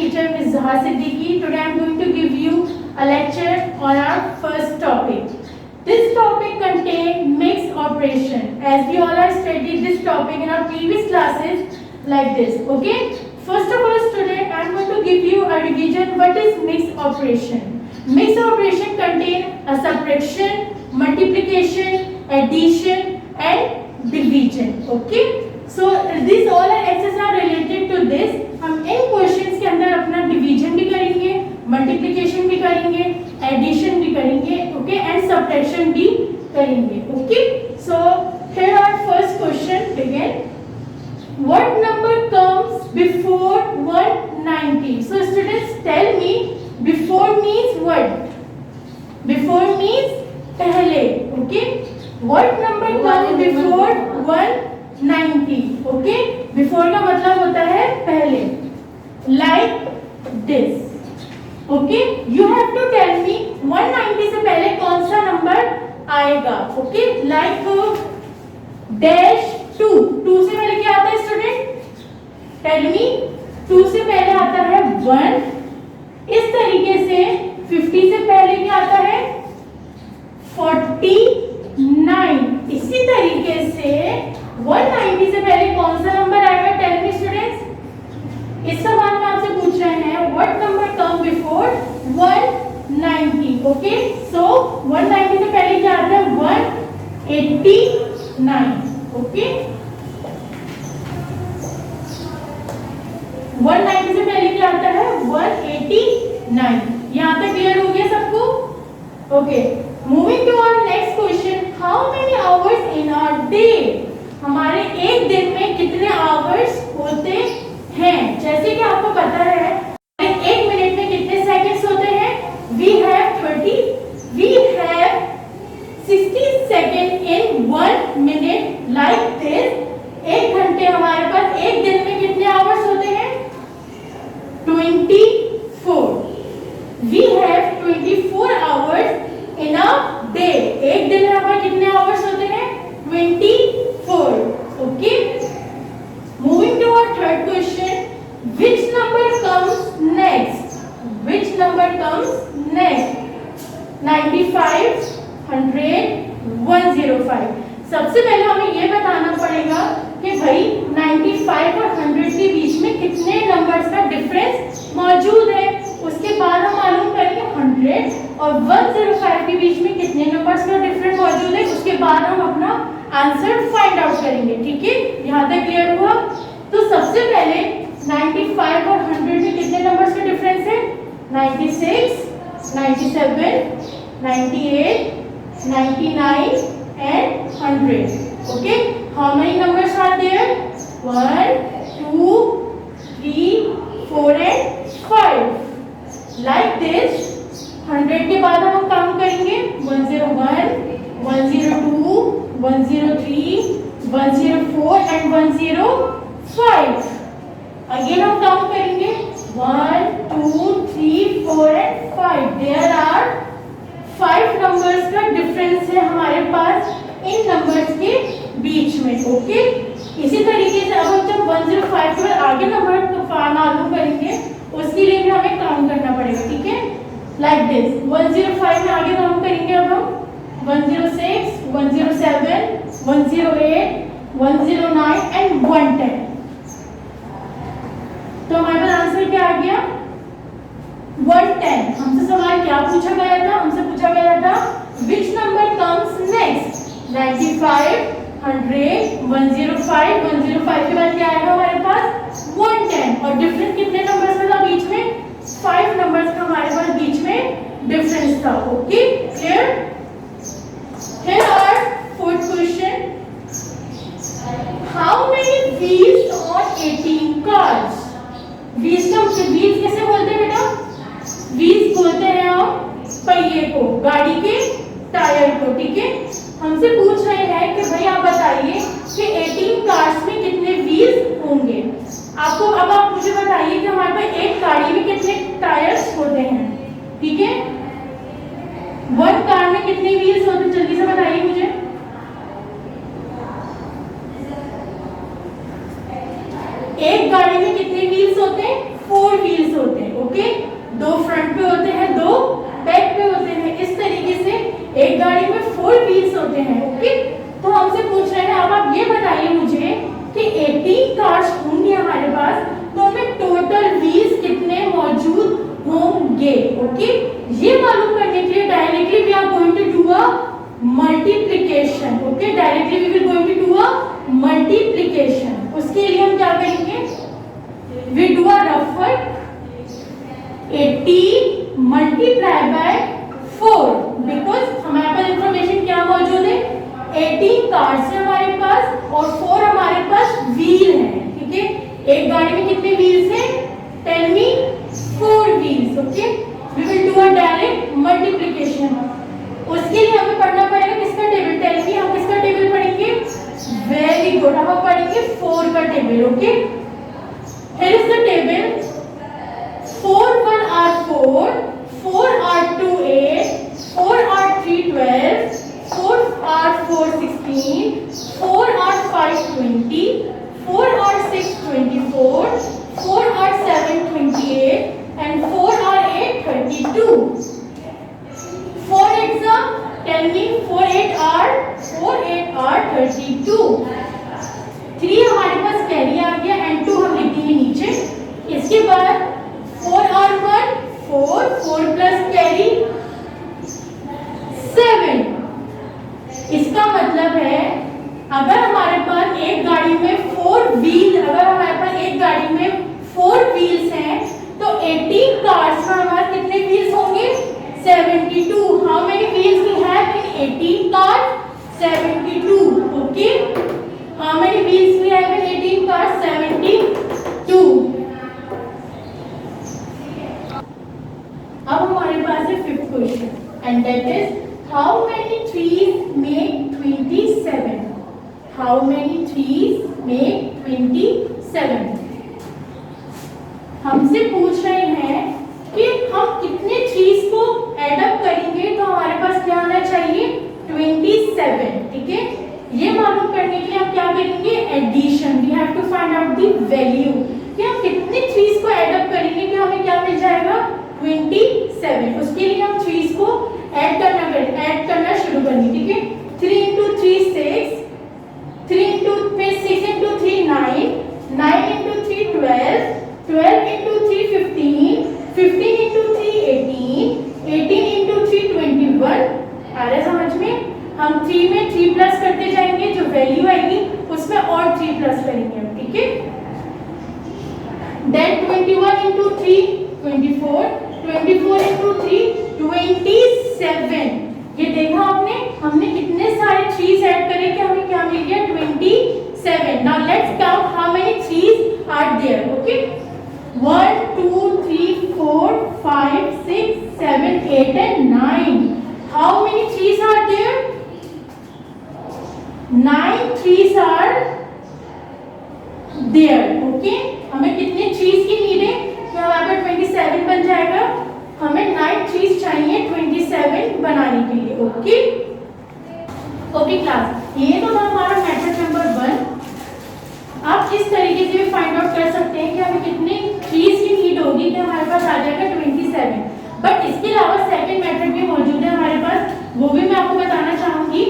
teacher Ms. Zaha Siddiqui. Today I am going to give you a lecture on our first topic. This topic contains mixed operation. As we all have studied this topic in our previous classes like this. Okay. First of all, student, I am going to give you a revision. What is mixed operation? Mixed operation contains a subtraction, multiplication, addition, and division. Okay. So these all are exercises are related to this. हम इन questions के अंदर अपना division भी करेंगे, multiplication भी करेंगे, addition भी करेंगे, ओके, एंड सब्ट्रैक्शन भी करेंगे. Okay. So here our first question begin. What number comes before 190? So students, tell me, before means what? Before means पहले. Okay. What number comes before 190? Okay. Before का मतलब होता है पहले. Like this. Okay. You have to tell me 190 से पहले कौन सा नंबर आएगा. Okay. Like dash 2. 2 से पहले क्या आता है स्टूडेंट? Tell me. 2 से पहले आता है 1. इस तरीके से 50 से पहले क्या आता है? 49. इसी तरीके से 190 से पहले कौन सा नंबर आएगा? Tell me students. इस सवाल में आपसे पूछ रहे हैं what number come before 190. Okay. So 190 से पहले क्या आता है? 189. ओके. 190 से पहले क्या आता है? 189. यहाँ तक क्लियर हो गया सबको? Okay. Moving to our next question. How many hours in a day? हमारे एक दिन में कितने आवर्स होते हैं? जैसे कि आपको पता है एक मिनट में कितने सेकंड्स होते हैं? We have 60 second in 1 minute. Like this. एक घंटे हमारे पास एक दिन में कितने आवर्स होते हैं? 24. We have 24 hours in a day. एक दिन में हमारे कितने आवर्स होते हैं? 24. Okay. Moving to our third question. Which number comes next? Which number comes next? 95, 100, 105. सबसे पहले हमें ये बताना पड़ेगा कि भाई 95 और 100 के बीच में कितने नंबर्स का डिफरेंस मौजूद है. उसके बाद हम मालूम करेंगे 100 और 105 के बीच में कितने नंबर्स का डिफरेंस मौजूद है. उसके बाद हम अपना आंसर फाइंड आउट करेंगे. ठीक है. यहाँ तक क्लियर हुआ? तो सबसे पहले 95 और 100 में कितने नंबर्स का डिफरेंस है? 96, 97, 98, 99 and 100. Okay. How many numbers are there? 1, 2, 3, 4 and 5. Like this. 100 के बाद हम काउंट करेंगे 101, 102, 103, 104 and 105. Again हम काउंट करेंगे 1, 2, 3, 4 and 5. There are 5 नंबर्स का डिफरेंस है हमारे पास इन नंबर्स के बीच में. ओके. इसी तरीके से अब हम जब 105 के बाद आगे नंबर मालूम करेंगे उसके लिए भी हमें काउंट करना पड़ेगा. ठीक है. Like this. 105 में आगे काउंट करेंगे अब हम 106, 107, 108, 109 and 110. तो हमारे पास आंसर क्या आ गया? 110. हमसे सवाल क्या पूछा गया था? हमसे पूछा गया था which number comes next? 95, 100, 105. 105 के बाद क्या आएगा हमारे पास? 110. और डिफरेंस कितने नंबर्स का था बीच में? 5 नंबर्स का हमारे पास बीच में डिफरेंस था. Okay. Clear? Here are fourth question. How many wheels on 18 cars? Wheels कैसे बोलते हैं बेटा? Wheels बोलते हैं हम पहिए को, गाड़ी के टायर को. ठीक है. हमसे पूछ रहे हैं कि भाई आप बताइए कि 18 कार्स में कितने व्हील्स होंगे. आपको अब आप मुझे बताइए कि हमारे पास एक गाड़ी में कितने टायर्स होते हैं. ठीक है. 1 कार में कितने व्हील्स होते हैं? जल्दी से बताइए मुझे. एक गाड़ी में कितने व्हील्स होते हैं? 4 व्हील्स होते हैं. 4 व्हील्स होते हैं। ओके, तो हमसे पूछ रहे हैं अब आप ये बताइए मुझे कि 18 कार्स होंगे हमारे पास, तो हमें टोटल व्हील्स कितने मौजूद होंगे। ओके, ये मालूम करने के लिए directly we are going to do a multiplication. Okay, directly we will going to do a multiplication. उसके लिए हम क्या करेंगे, वी डू अ रफर 18 मल्टीप्लाई बाय 4, बिकॉज हमारे पास इंफॉर्मेशन क्या मौजूद है, 18 कार्स है हमारे पास और 4 हमारे पास व्हील है। ठीक है, एक गाड़ी में कितने व्हील्स हैं, tell me 4 wheels. Okay, we will do a direct multiplication. उसके लिए हमें पढ़ना पड़ेगा किसका टेबल, टेल मी हम किसका टेबल पढ़ेंगे, वेरी गुड, हम पढ़ेंगे 4 का table. Okay, here is the table, 4 1 are 4, 4 are 2 8, 4 are 3 12, 4 are 4 16, 4 are 5 20, 4 are 6 24, 4 are 7 28, and 4 are 8 32. 4 8s are, tell me 4 8 are 32. 3 हमारे पास कैरी आ गया एंड 2 हम लिखेंगे नीचे। इसके बाद 4 और 1 4, 4 प्लस कैरी 7। इसका मतलब है अगर हमारे पास एक गाड़ी में 4 व्हील, अगर हमारे पास एक गाड़ी में 4 व्हील्स हैं तो 18 कार्स में हमारे पास कितने व्हील्स होंगे, 72। How many wheels we have in 18 cars, 72। Okay, how many wheels we have in 18 cars, 72। अब हमारे पास है 5th question and that is how many threes make 27। How many threes make 27। हमसे पूछ रहे हैं कि हम कितने थ्रीज को ऐड अप करेंगे, तो हमारे पास क्या आना चाहिए, 27। ठीक है, ये मालूम करने के लिए हम क्या करेंगे, addition. We have to find out the value कि हम कितने थ्रीज को ऐड अप करेंगे कि हमें क्या मिल जाएगा, 27। उसके लिए हम थ्रीज को ऐड करना शुरू करेंगे। ठीक है, 3 into 3 6, 3 into 6 into 3 9, 9 into 3 12, 12 into 3 15, 15 into 3 18, 18 into 3 21। आ रहा है समझ में, हम 3 में 3 प्लस करते जाएंगे, जो वैल्यू आएगी उसमें और 3 प्लस करेंगे हम। ठीक है, देन 21 into 3 24, 24 into 3 27। ये देखा आपने, हमने कितने सारे थ्रीज ऐड करे कि हमें क्या मिल गया, 27। Now let's count how many threes are there. Okay, 1 2 3 4 5 6 7 8 and 9। How many threes are there, 9 threes are there. Okay, हमें कितने थ्रीज की नीड है, तो हमारे पास 27 बन जाएगा। हमें 9 थ्रीज चाहिए 27 बनाने के लिए। ओके, ओके क्लास, ये तो था हमारा मेथड नंबर 1। आप इस तरीके से भी फाइंड आउट कर सकते हैं कि हमें कितने थ्रीज की नीड होगी कि हमारे पास आ जाएगा 27। बट इसके अलावा सेकंड मेथड भी मौजूद है हमारे पास, वो भी मैं आपको बताना चाहूंगी।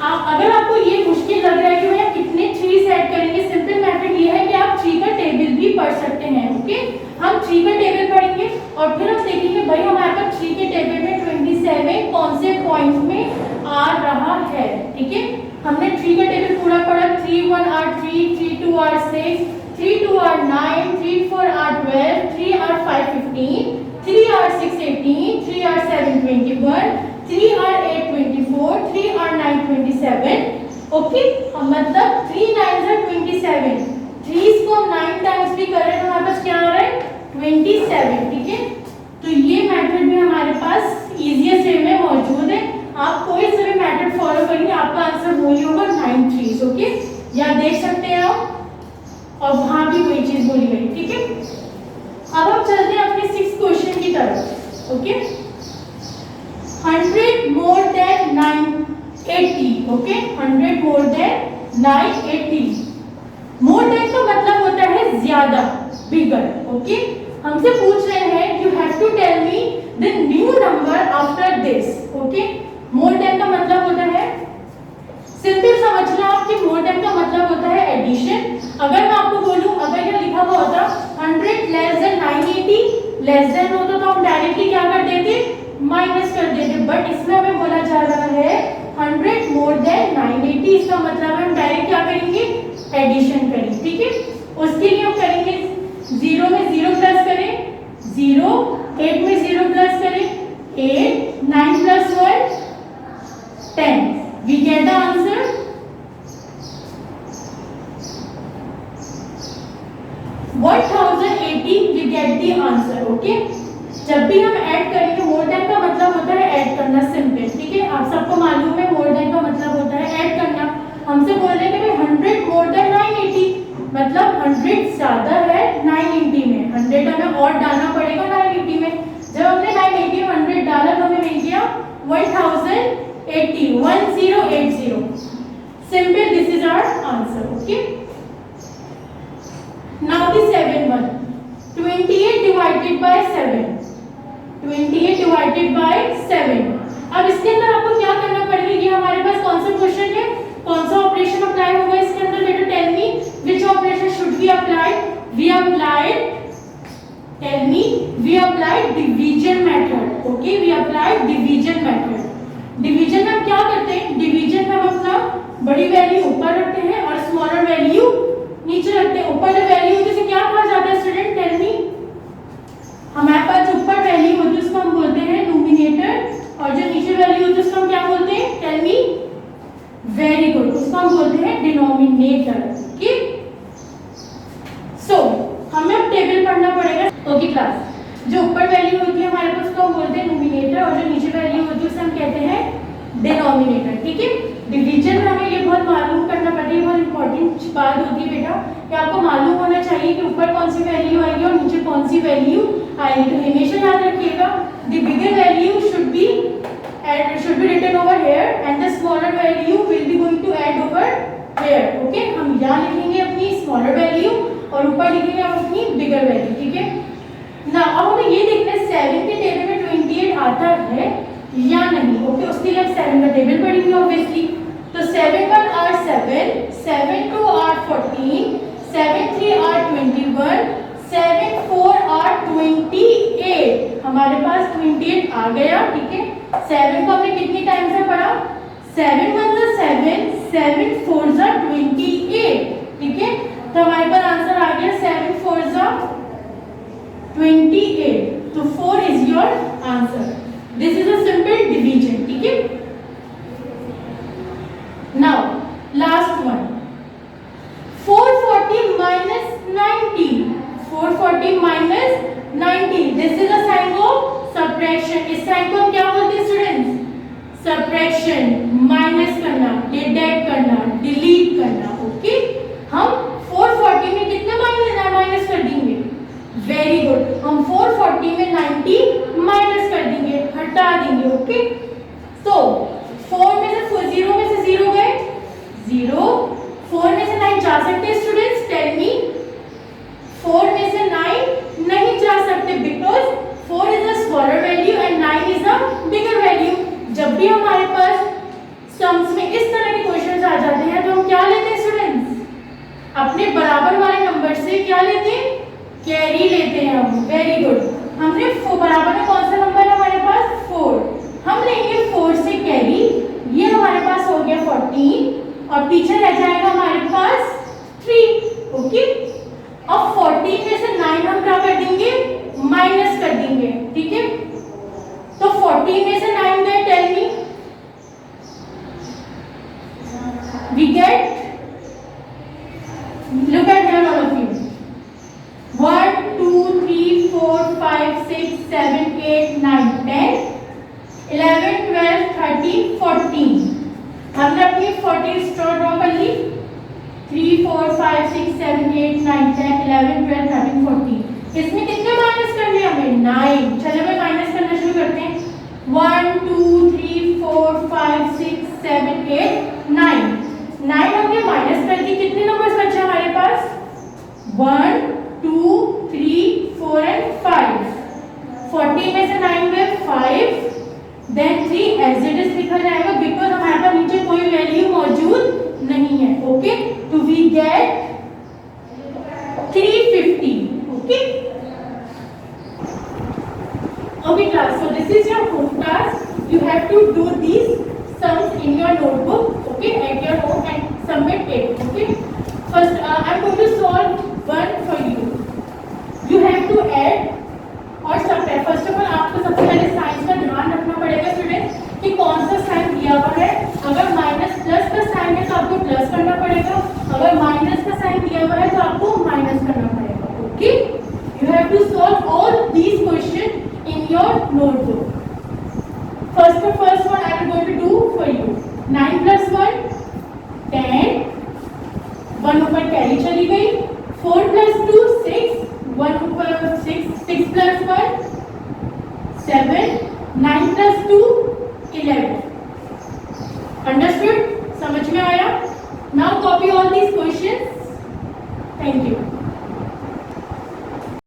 अगर आपको ये मुश्किल लग रहा है कि भैया कितने थ्रीज ऐड करेंगे, सिंपल मेथड ये है कि आप 3 का टेबल भी पढ़ सकते हैं। ओके, हम 3 का टेबल पढ़ेंगे और फिर हम देखेंगे भाई हमारे पास 3 के टेबल में 27 कौन से पॉइंट में आ रहा है। ठीक है, हमने 3 का टेबल पूरा पढ़ा, 3 1 are 3, 3 2 are 6, 3 2 are 9, 3 4 are 12, 3 are 5 15, 3 are 6 18, 3 are 7 21, 3 are 8 24, 3 are 9 27। Okay, मतलब 3 9s are 27। 3s को हम 9 टाइम्स भी करें तो हमारे पास क्या आ रहा है, 27। ठीक है, तो ये मेथड भी हमारे पास इजीएस्ट वे में मौजूद है। आप कोई सा भी मेथड फॉलो करेंगे आपका आंसर वही होगा, 9 थ्रीज। ओके, यहाँ देख सकते हैं आप, और वहां भी वही चीज बोली गई। ठीक है, अब हम चलते हैं अपने 6th क्वेश्चन की तरफ। Okay, 100 more than 980। Okay, 100 more than 980। मोर देन का मतलब होता है ज्यादा, बिगर। ओके, हमसे पूछ रहे हैं you have to tell me the new number after this. Okay, more than का मतलब होता है अगर मैं आपको बोलूं, अगर ये लिखा हुआ होता 100 लेस देन 980, लेस देन होता तो हम डायरेक्टली क्या कर देते, माइनस कर देते, बट इसमें हमें बोला जा रहा है 100 मोर देन 980, इसका मतलब हम डायरेक्ट क्या करेंगे, एडिशन करेंगे, ठीक है। उसके लिए हम करेंगे 0 में 0 प्लस करें 0, 8 में 0 प्लस करें 8, 9 plus 1 10, we get the answer 1080, we get the answer, okay। जब भी हम ऐड करेंगे, मोर देन का मतलब होता है ऐड करना, सिंपल, ठीक है। आप सबको मालूम है मोर देन का मतलब होता है ऐड करना। हमसे बोल रहे हैं कि भाई 100 मोर देन 980, मतलब 100 ज्यादा है 980 में, 100 हमें और डालना पड़ेगा 980 में। जब हमने 980 में 100 डाला तो हमें मिल गया 1080, 1080, simple, this is our answer, okay. Now the 7th one, 28 divided by 7, 28 divided by 7। अब इसके अंदर आपको क्या करना पड़ेगा, ये हमारे पास कौन सा क्वेश्चन है, कौन सा ऑपरेशन अप्लाई होगा इसके अंदर, बेटा tell me which operation should be applied, we applied, tell me, we applied division method, okay, we applied division method. Division में हम क्या करते हैं, डिवीजन में हम अपना बड़ी वैल्यू ऊपर रखते हैं और स्मॉलर वैल्यू नीचे रखते हैं। ऊपर जो वैल्यू होती है उसे क्या कहा जाता है स्टूडेंट, टेल मी, हमारे पास जो ऊपर वैल्यू होती है उसको हम बोलते हैं नोमिनेटर, और जो नीचे वैल्यू होती है उसको हम क्या बोलते हैं, टेल मी, वेरी गुड, उसको हम बोलते हैं डिनोमिनेटर, ओके। सो हमें अब टेबल पढ़ना पड़ेगा, ओके क्लास। जो ऊपर वैल्यू होती है हमारे पास उसको हम बोलते हैं नोमिनेटर, और जो नीचे वैल्यू होती है उसे हम कहते हैं डिनोमिनेटर, ठीक है। डिवीजन में हमें ये बहुत मालूम करना पड़ता है, बहुत इंपॉर्टेंट बात होती है बेटा, कि आपको मालूम होना चाहिए कि ऊपर कौन सी वैल्यू आएगी और नीचे कौन सी वैल्यू आएगी। तो हमेशा याद रखिएगा, the bigger value should be written over here and the smaller value will be going to add over here, okay। हम यहाँ लिखेंगे अपनी smaller value और ऊपर लिखेंगे हम अपनी bigger value, ठीक है ना। अब हमें ये देखना है 7 के टेबल में 28 आता है या नहीं, ओके। उसके लिए हम 7 का टेबल पढ़ेंगे ऑब्वियसली। तो 7 1 are 7, 7 2 are 14, 7 3 are 21, 7 4 are 28, हमारे पास 28 आ गया, ठीक है। 7 को हमने कितनी टाइम से पढ़ा, 7 1 जा 7, 7 4 जा 28, ठीक है। तो हमारे पास आंसर आ गया 7 4 जा 28, तो 4 is your answer. This is a simple division, ठीक है। Now last one, 440 minus 90, 440 minus 90, this is a sign of subtraction. इस साइन को हम क्या बोलते हैं स्टूडेंट्स, सब्ट्रैक्शन, माइनस करना, डिडक्ट करना, डिलीट करना, ओके। हम 440 में कितने माइनस कर देंगे, वेरी गुड, हम 440 में 90 माइनस कर देंगे, हटा देंगे, ओके। तो 4 में से 0 में से 0 गए 0, 4 में से 9 जा सकते हैं स्टूडेंट्स, टेल मी, 4 में से 9 नहीं जा सकते, because 4 is a smaller value and 9 is a bigger value। जब भी हमारे पास सम्स में इस तरह के क्वेश्चंस आ जाते हैं तो हम क्या लेते हैं स्टूडेंट्स, अपने बराबर वाले नंबर से क्या लेते हैं, कैरी लेते हैं हम, वेरी गुड। हमने बराबर में कौन सा नंबर है हमारे पास, 4, हम लेंगे 4 से कैरी, ये हमारे पास हो गया 14 और पीछे रह जाएगा हमारे पास 3, ओके। अब 14 में से 9 हम क्या कर देंगे, माइनस कर देंगे, ठीक है। तो 14 में से 9 गए, tell me, we get, look at here all of you, 1 2 3 4 5 6 7 8 9 10 11 12 13 14, हमने अपनी 14 ड्रॉ कर ली, 3 4 5 6 7 8 9 10 11 12 13 14, इसमें कितने माइनस करने हमें, 9। चलो मैं माइनस करना शुरू करते हैं, 1 2 3 4 5 6 7 8 9, 9 हमने माइनस कर दी, कितने नंबर्स बचे हमारे पास, 1 2 3 4 एंड 5, 40 में से 9 गए 5, देन 3 एज इट इज लिखा जाएगा बिकॉज हमारे पास नीचे कोई वैल्यू मौजूद नहीं है, ओके। तो we get 8. Okay. First, I'm going to solve one for you. You have to add और सब्ट्रैक्ट. फर्स्ट ऑफ ऑल आपको सबसे पहले साइंस का ध्यान रखना पड़ेगा स्टूडेंट कि कौन सा साइन दिया हुआ है. अगर माइनस प्लस का साइन है तो आपको प्लस करना पड़ेगा. अगर माइनस का साइन दिया हुआ है तो आपको माइनस करना पड़ेगा. Okay. You have to solve all these question in your notebook. First one I am going to do for you. 9 plus 1 10. 1 ऊपर कैरी चली गई. 4 plus 2 6. 1 ऊपर 6 plus 1 7. 9 plus 2 11. Understood? समझ में आया? Now copy all these questions. Thank you.